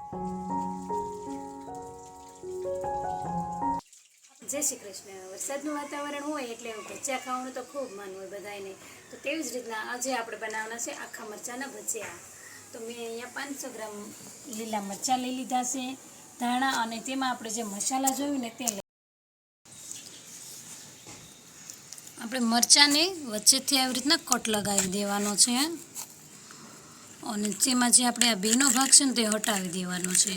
જય શ્રી કૃષ્ણ. વરસાદનું વાતાવરણ હોય એટલે ભજીયા ખાવાનું તો ખૂબ મન હોય બધાને. તો તેવી જ રીતના આજે આપણે બનાવવાના છે આખા મરચાંના ભજીયા. તો મેં અહીંયા 500 ગ્રામ લીલા મરચાં લઈ લીધા છે, ધાણા, અને તેમાં આપણે જે મસાલા જોયું ને તે આપણે મરચાંને વચ્ચેથી આવી રીતના કટ લગાવી દેવાનો છે, અને તેમાં જે આપણે આ બેનો ભાગ છે ને તે હટાવી દેવાનો છે.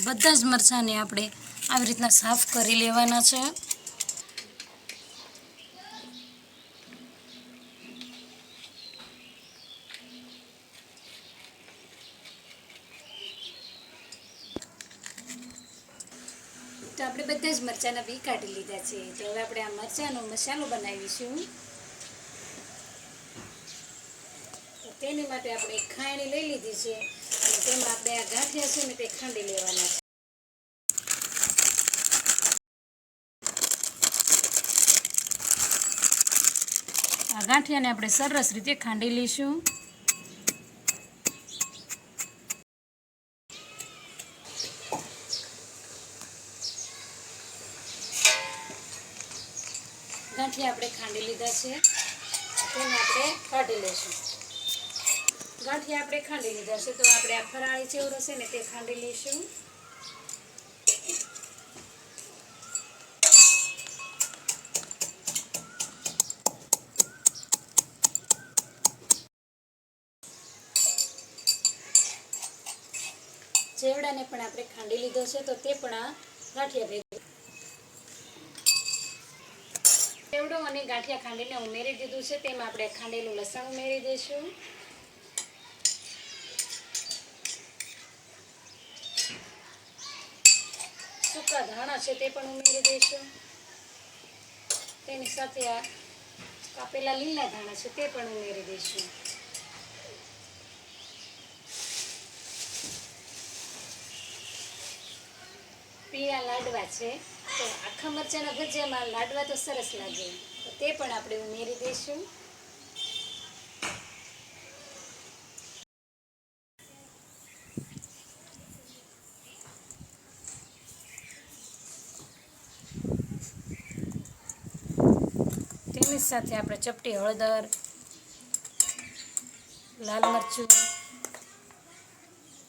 બધા જ મરચાંને આપણે આવી રીતના સાફ કરી લેવાના છે. તો આપણે બધા જ મરચાંના બી કાઢી લીધા છે. તો હવે આપણે આ મરચાંનો મસાલો બનાવીશું. તો તેની માટે આપણે એક ખાયણી લઈ લીધી છે, અને તેમાં આપણે આ ગાંઠિયા છે ને તે ખાંડી લેવાના છે. આ ગાંઠિયાને આપણે સરસ રીતે ખાંડી લઈશું. ગાંઠિયા આપણે ખાંડી લીધા છે, તેને આપણે કાઢી લઈશું. ગાંઠિયા આપણે ખાંડી લીધા છે, તો આપણે આ ફરાળી ચેવડો છે ને તે ખાંડી લઈશું. ચેવડાને પણ આપણે ખાંડી લીધો છે, તો તે પણ આ ગાંઠિયા ભેગું ચેવડો અને ગાંઠિયા ખાંડીને ઉમેરી દીધું છે. તેમાં આપણે ખાંડેલું લસણ ઉમેરી દઈશું. સૂકા ધાણા છે તે પણ ઉમેરી દઈશું. તેની સાથે આ કાપેલા લીલા ધાણા છે તે પણ ઉમેરી દઈશું. પીળા લાડવા છે, તો આખા મરચાંના ભજીયામાં લાડવા તો સરસ લાગે, તો તે પણ આપણે ઉમેરી દઈશું. તેની સાથે આપણે ચપટી હળદર, લાલ મરચું,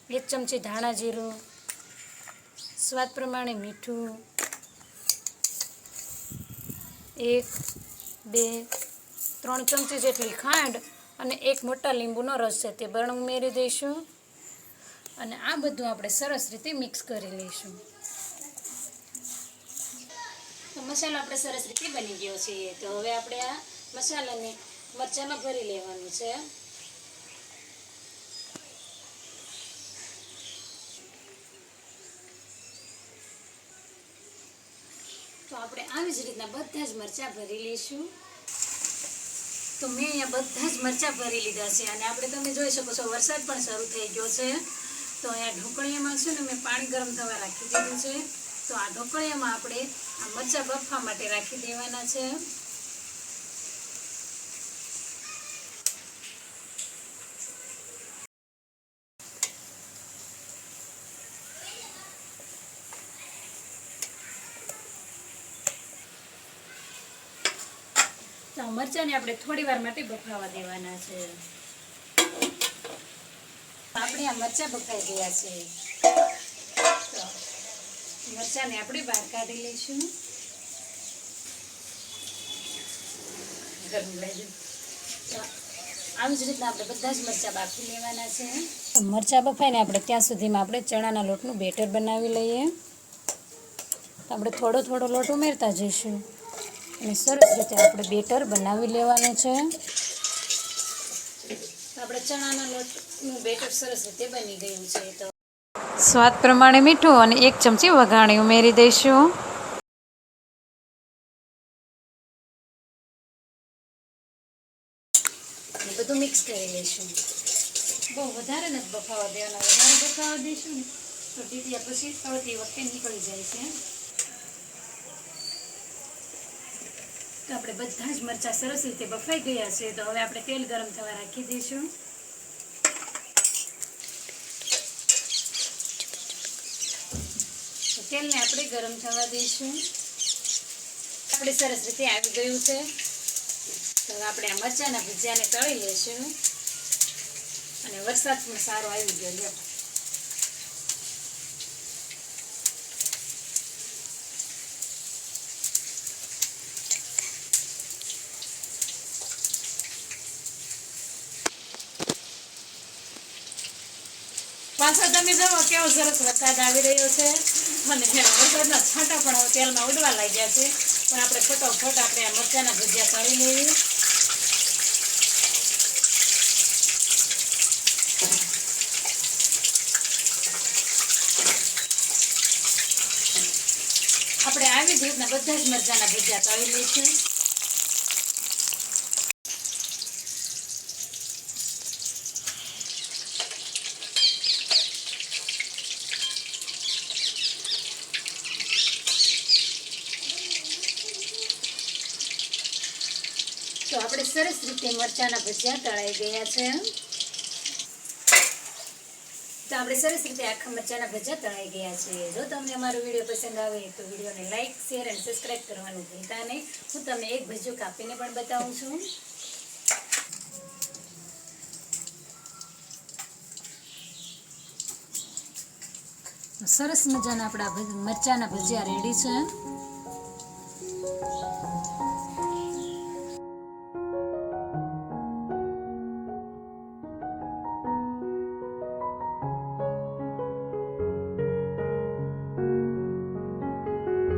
1 ચમચી ધાણા જીરું, સ્વાદ પ્રમાણે મીઠું, 1, 2, 3 ચમચી જેટલી ખાંડ અને 1 મોટા લીંબુનો રસ છે તે પણ ઉમેરી દઈશું. અને આ બધું આપણે સરસ રીતે મિક્સ કરી લઈશું. તો મસાલો આપણે સરસ રીતે બની ગયો છે. તો હવે આપણે આ મસાલાને મરચાંમાં ભરી લેવાનું છે. તો આપણે આવી જ રીતના બધા જ મરચાં ભરી લઈશું. તો મેં અહીંયા બધા જ મરચાં ભરી લીધા છે, અને આપણે તમે જોઈ શકો છો વરસાદ પણ શરૂ થઈ ગયો છે. તો અહીંયા ઢોકળિયામાં છે ને મેં પાણી ગરમ થવા રાખી દીધું છે. તો આ ઢોકળિયામાં આપણે આ મરચાં બફવા માટે રાખી દેવાના છે. તો મરચાંને આપણે થોડી વાર માટે બફાવા દેવાના છે. આપણે આ મરચાં બફાઈ ગયા છે, તો મરચાંને આપણે બહાર કાઢી લઈશું. આવી જ રીતના આપણે બધા જ મરચાં બાફી લેવાના છે. મરચાં બફાઈને આપણે ત્યાં સુધીમાં આપણે ચણાના લોટનું બેટર બનાવી લઈએ. આપણે થોડો થોડો લોટ ઉમેરતા જઈશું, અને સરસ રીતે આપણે બેટર બનાવી લેવાનું છે. આપણે ચણાના લોટનું બેટર સરસ રીતે બની ગયું છે. તો સ્વાદ પ્રમાણે મીઠું અને 1 ચમચી વઘાણી ઉમેરી દઈશું. બધું મિક્સ કરી લઈશું. બહુ વધારે નથી બફાવા દેવાના. વધારે બફાવા દઈશું ને તો ટીટિયા પછી તળતી વખતે નીકળી જાય છે. તો આપણે બધા જ મરચાં સરસ રીતે બફાઈ ગયા છે. તો હવે આપણે તેલ ગરમ થવા રાખી દઈશું. તેલને આપણે ગરમ થવા દઈશું. આપણે સરસ રીતે આવી ગયું છે. તો આપણે આ મરચાંના ભજીયાને તળી લઈશું. અને વરસાદ પણ સારો આવી ગયો લ્યો. પાછો તમે જુઓ કેવો સરસ વરસાદ આવી રહ્યો છે અને વરસાદના છાંટા પણ હવે તેલમાં ઉડવા લાગ્યા છે. પણ આપણે ફટોફટ આપણે આ મરચાંના ભજીયા તળી લેવી. આપણે આવી જ રીતના બધા જ મરચાંના ભજીયા તળી લઈશું. તો આપણે સરસ રીતે મરચાંના ભજીયા તળાઈ ગયા છે. તો આપણે સરસ રીતે આખા મરચાંના ભજીયા તળાઈ ગયા છે. જો તમને અમારો વિડીયો પસંદ આવે તો વિડીયોને લાઇક, શેર અને સબસ્ક્રાઈબ કરવાનું ભૂલતા નહીં. હું તમને એક ભજીયું કાપીને પણ બતાવું છું. સરસ મજાના આપણા મરચાંના ભજીયા રેડી છે.